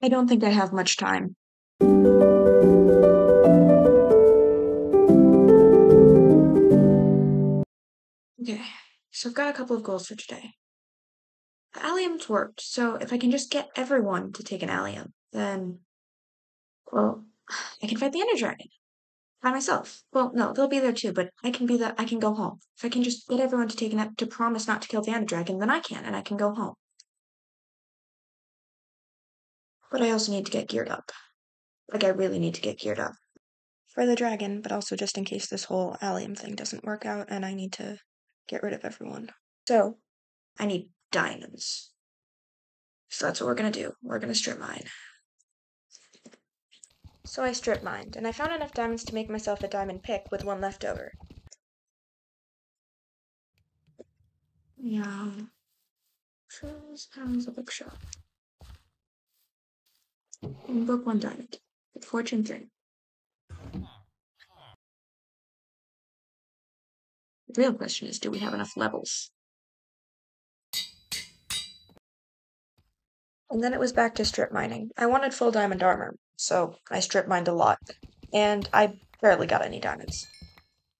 I don't think I have much time. Okay, so I've got a couple of goals for today. The alliums worked, so if I can just get everyone to take an allium, then, well, I can fight the Ender Dragon by myself. Well, no, they'll be there too, but I can go home. If I can just get everyone to to promise not to kill the Ender Dragon, then I can, and I can go home. But I also need to get geared up. Like, I really need to get geared up for the dragon, but also just in case this whole allium thing doesn't work out and I need to get rid of everyone. So, I need diamonds. So that's what we're gonna do. We're gonna strip mine. So I strip mined, and I found enough diamonds to make myself a diamond pick with one left over. Yeah. How's a bookshop? Book one diamond. Fortune 3. The real question is, do we have enough levels? And then it was back to strip mining. I wanted full diamond armor, so I strip mined a lot, and I barely got any diamonds.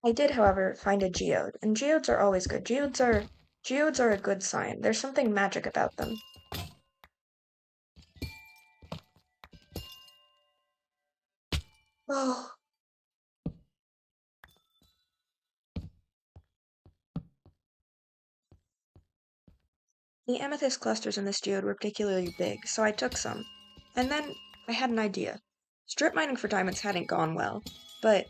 I did, however, find a geode, and geodes are always good. Geodes are a good sign. There's something magic about them. Oh. The amethyst clusters in this geode were particularly big, so I took some. And then I had an idea. Strip mining for diamonds hadn't gone well, but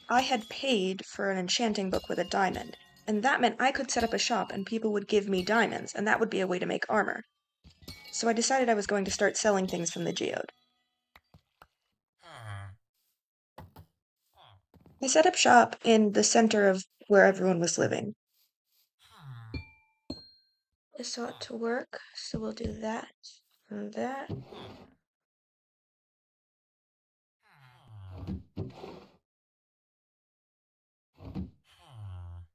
I had paid for an enchanting book with a diamond, and that meant I could set up a shop and people would give me diamonds, and that would be a way to make armor. So I decided I was going to start selling things from the geode. I set up shop in the center of where everyone was living. This ought to work, so we'll do that and that.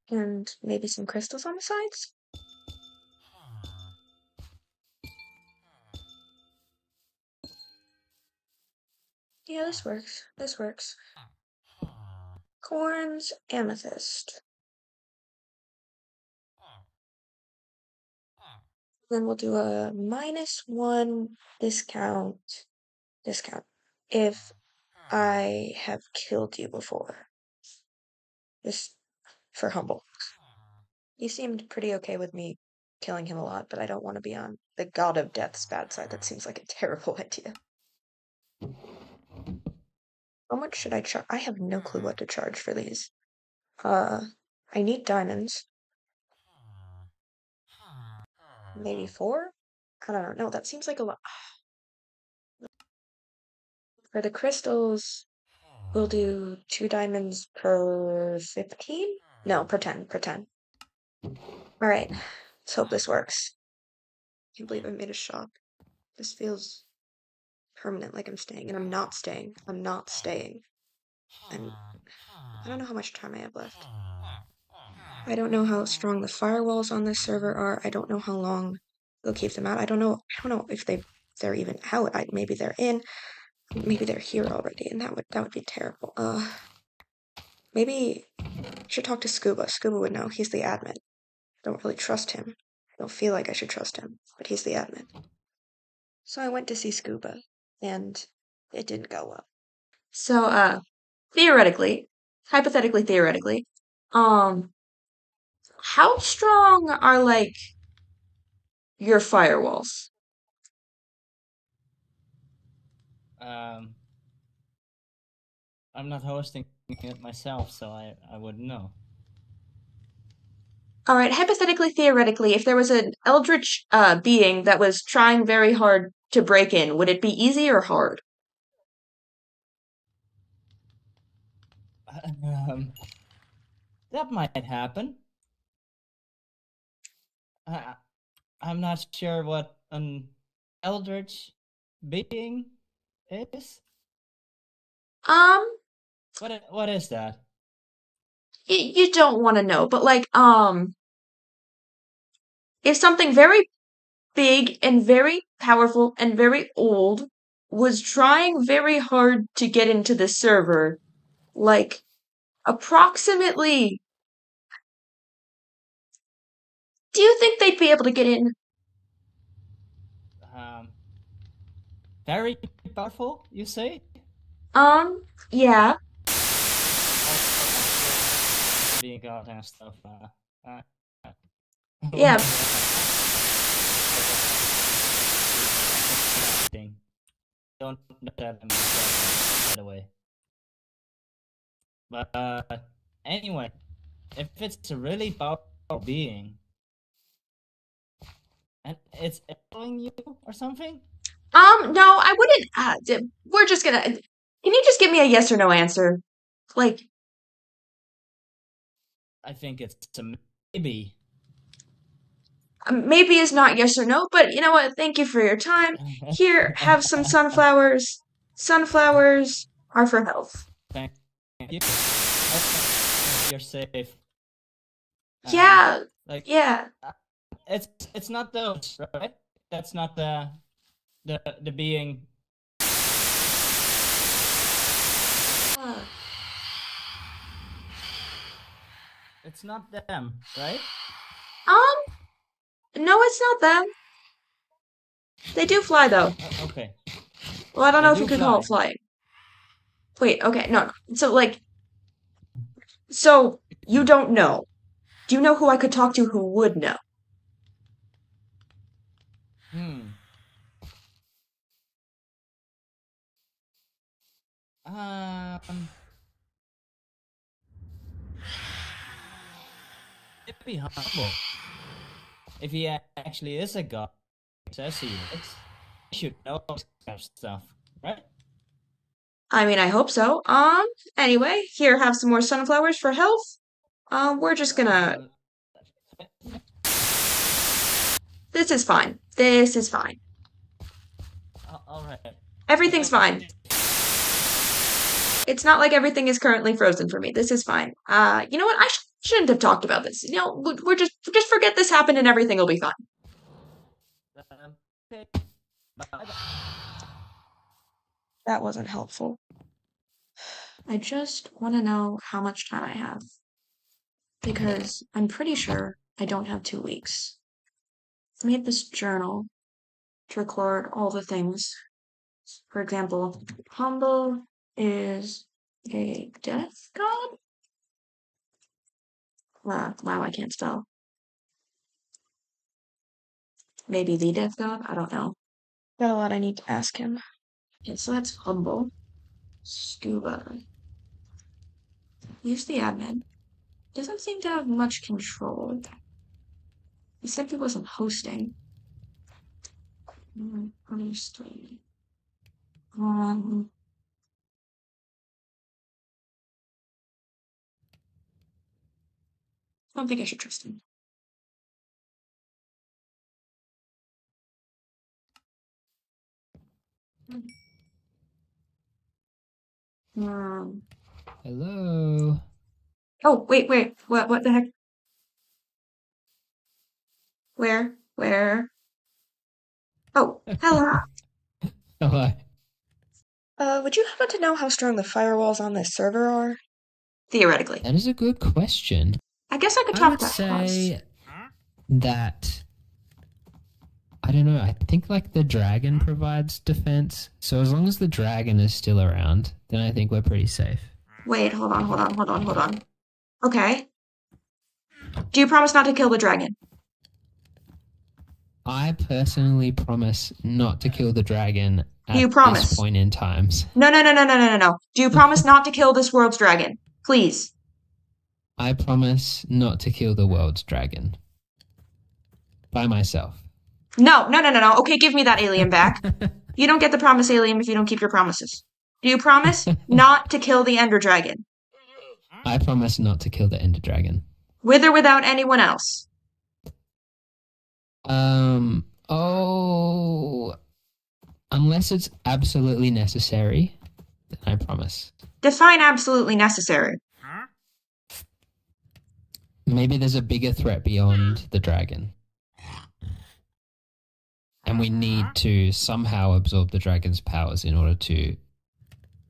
And maybe some crystals on the sides? Yeah, this works. This works. Corns, amethyst. Then we'll do a -1 discount if I have killed you before. Just for humble. You seemed pretty okay with me killing him a lot, but I don't want to be on the God of Death's bad side. That seems like a terrible idea. How much should I charge? I have no clue what to charge for these. I need diamonds. Maybe 4? I don't know. No, that seems like a lot. For the crystals, we'll do 2 diamonds per 15? No, per 10, per 10. Alright, let's hope this works. Can't believe I made a shop. This feels permanent, like I'm staying, and I'm not staying. I'm not staying. And I don't know how much time I have left. I don't know how strong the firewalls on this server are. I don't know how long they'll keep them out. I don't know if they're even out. Maybe they're in. Maybe they're here already, and that would be terrible. Maybe I should talk to Scuba. Scuba would know. He's the admin. I don't really trust him. I don't feel like I should trust him, but he's the admin. So I went to see Scuba, and it didn't go well. So, hypothetically, theoretically, how strong are, like, your firewalls? I'm not hosting it myself, so I wouldn't know. Alright, hypothetically, theoretically, if there was an eldritch being that was trying very hard to break in, would it be easy or hard? That might happen. I'm not sure what an eldritch being is. What is that? You don't want to know, but like, if something very big and very powerful and very old was trying very hard to get into the server. Like, approximately. Do you think they'd be able to get in? Um, very powerful, you say? Yeah. Being god and stuff. Uh, Yeah. Don't know that by the way. But anyway, if it's a really powerful being and it's following you or something, No, I wouldn't. We're just gonna. Can you just give me a yes or no answer? Like, I think it's a maybe. maybe it's not yes or no, but you know what? Thank you for your time. Here, have some sunflowers. Sunflowers are for health. Thank you. You're safe. Yeah, Like yeah. uh, it's not those, right? That's not the being. Uh, It's not them, right? no, it's not them. They do fly though. Okay, Well, I don't they know if you do could call it fly. flying. Wait, okay, no, no. So, like, so you don't know. Do you know who I could talk to who would know? Hmm. Um. It'd be humble if he actually is a god. Says he is. He should know this kind of stuff, right? I mean, I hope so. Anyway, here, have some more sunflowers for health. We're just gonna. Uh, This is fine. This is fine. all right. Everything's fine. It's not like everything is currently frozen for me. This is fine. You know what? I shouldn't have talked about this. You know, we're just forget this happened and everything will be fine. Okay. Bye. That wasn't helpful. I just want to know how much time I have because I'm pretty sure I don't have 2 weeks. I made this journal to record all the things. For example, humble is a death god. Wow, I can't spell. Maybe the death god? I don't know. Got a lot I need to ask him. Okay, so that's humble. Scuba. Use the admin. Doesn't seem to have much control. He said he wasn't hosting. Honestly. I don't think I should trust him. Um, Hello. oh, wait. What the heck? Where? Oh, hello. Hello. Would you happen to know how strong the firewalls on this server are? Theoretically. That is a good question. I guess I could I talk would to House. say that I don't know. I think like the dragon provides defense. So as long as the dragon is still around, then I think we're pretty safe. Wait, hold on. Okay. Do you promise not to kill the dragon? I personally promise not to kill the dragon Do you at promise? this point in times. No. Do you promise not to kill this world's dragon? Please. I promise not to kill the world's dragon by myself. No. Okay, give me that alien back. You don't get the promise alien if you don't keep your promises. Do you promise not to kill the Ender Dragon? I promise not to kill the ender dragon. With or without anyone else? Oh, unless it's absolutely necessary, then I promise. Define absolutely necessary. Maybe there's a bigger threat beyond the dragon. And we need to somehow absorb the dragon's powers in order to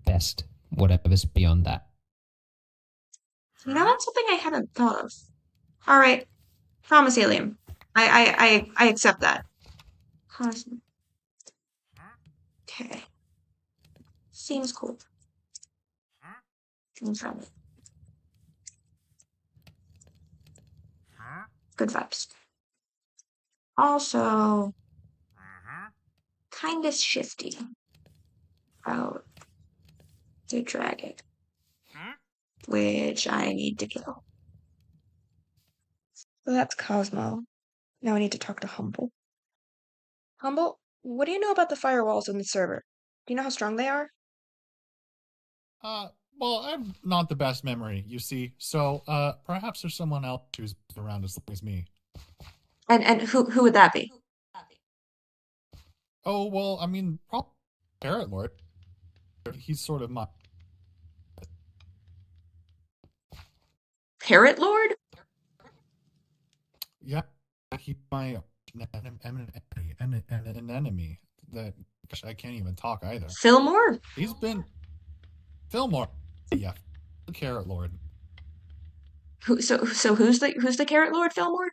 best whatever's beyond that. You know, that's something I hadn't thought of. All right, promise, alien. I accept that. Okay, seems cool. Good vibes. Also, kind of shifty about the dragon, which I need to kill. So that's Cosmo. Now I need to talk to Humble. Humble, what do you know about the firewalls in the server? Do you know how strong they are? Well, I'm not the best memory, you see. So, perhaps there's someone else who's around as long as me. And who would that be? Oh, well, I mean, probably Parrot Lord. He's sort of my... Parrot Lord? Yeah, he's my an enemy. That gosh, I can't even talk either. Fillmore? He's been... Fillmore. Yeah, Carrot Lord. Who's the Carrot Lord, Fillmore?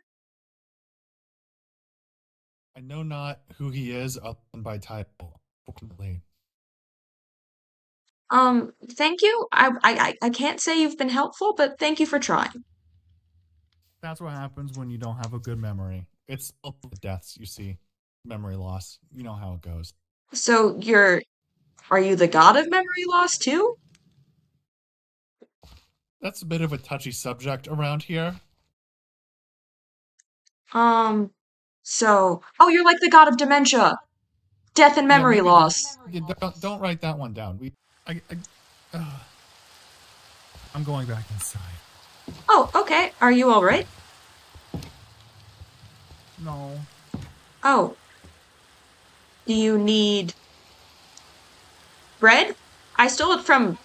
I know not who he is other than by title, unfortunately. Thank you. I can't say you've been helpful, but thank you for trying. That's what happens when you don't have a good memory. It's deaths, you see. Memory loss. You know how it goes. So are you the god of memory loss too? That's a bit of a touchy subject around here. Oh, you're like the god of dementia, death and memory maybe loss. don't write that one down. I'm going back inside. Oh, okay. Are you all right? No. Oh. Do you need bread? I stole it from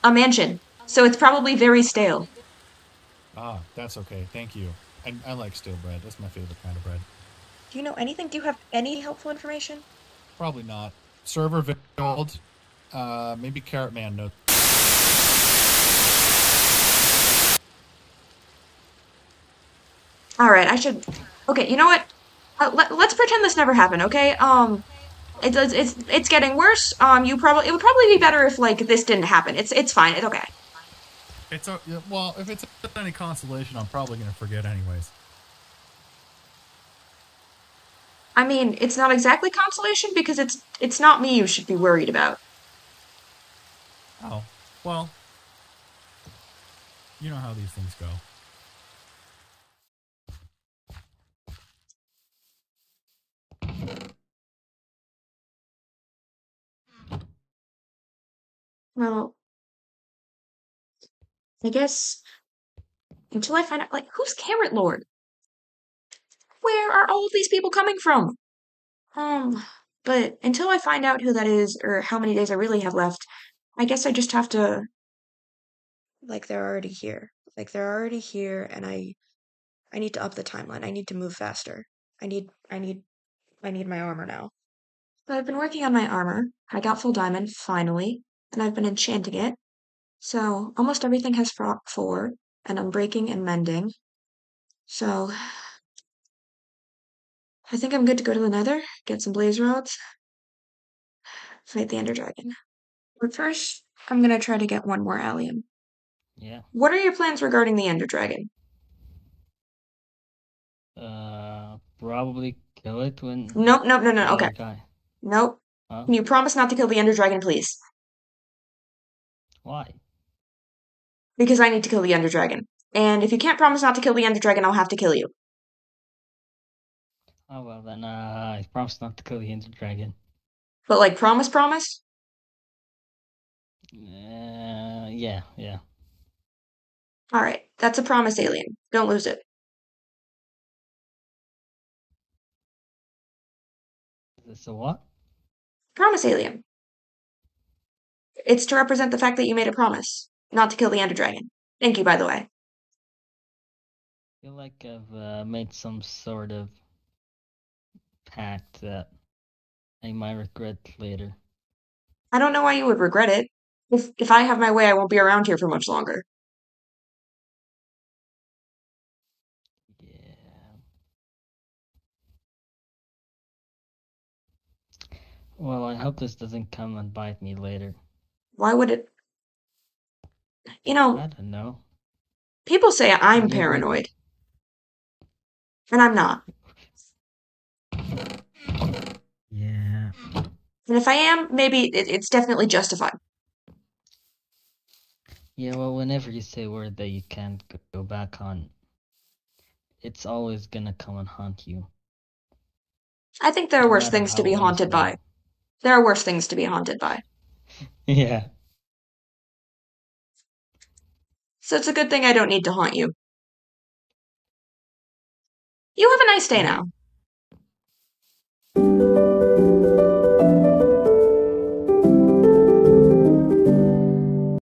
a mansion, so it's probably very stale. Ah, that's okay. Thank you. I like stale bread. That's my favorite kind of bread. Do you know anything? Do you have any helpful information? Probably not. Server gold. Maybe Carrot Man knows. All right, I should. Okay, you know what? Let's pretend this never happened. Okay. It's getting worse. It would probably be better if like this didn't happen. It's fine. It's okay. Well, if it's any consolation, I'm probably gonna forget anyways. I mean, it's not exactly consolation because it's not me you should be worried about. Oh, well, you know how these things go. Well, I guess until I find out, like, who's Carrot Lord? Where are all of these people coming from? Um, but until I find out who that is or how many days I really have left, I guess I just have to. Like, they're already here. Like, they're already here, and I need to up the timeline. I need to move faster. I need I need I need my armor now. So I've been working on my armor. I got full diamond finally, and I've been enchanting it. So almost everything has frog 4, and I'm breaking and mending. So I think I'm good to go to the Nether, get some blaze rods, fight the Ender Dragon. But first, I'm gonna try to get one more allium. Yeah. What are your plans regarding the Ender Dragon? Probably kill it when Nope, nope, no, no, the okay. other guy. Nope. Huh? Can you promise not to kill the Ender Dragon, please? Why? Because I need to kill the Ender Dragon. And if you can't promise not to kill the Ender Dragon, I'll have to kill you. Oh well then, I promise not to kill the Ender Dragon. But like, promise? Yeah. Alright, that's a promise, alien. Don't lose it. So what? Promise, alien. It's to represent the fact that you made a promise not to kill the Ender Dragon. Thank you, by the way. I feel like I've made some sort of pact that I might regret later. I don't know why you would regret it. If I have my way, I won't be around here for much longer. Yeah. Well, I hope this doesn't come and bite me later. Why would it? You know, I don't know. people say I'm You're like, paranoid, and I'm not. yeah. And if I am, maybe it's definitely justified. Yeah, well, whenever you say a word that you can't go back on, it's always gonna come and haunt you. I think there are No worse matter things to how be honest haunted you by. are. There are worse things to be haunted by. Yeah. So it's a good thing I don't need to haunt you. You have a nice day Yeah. now.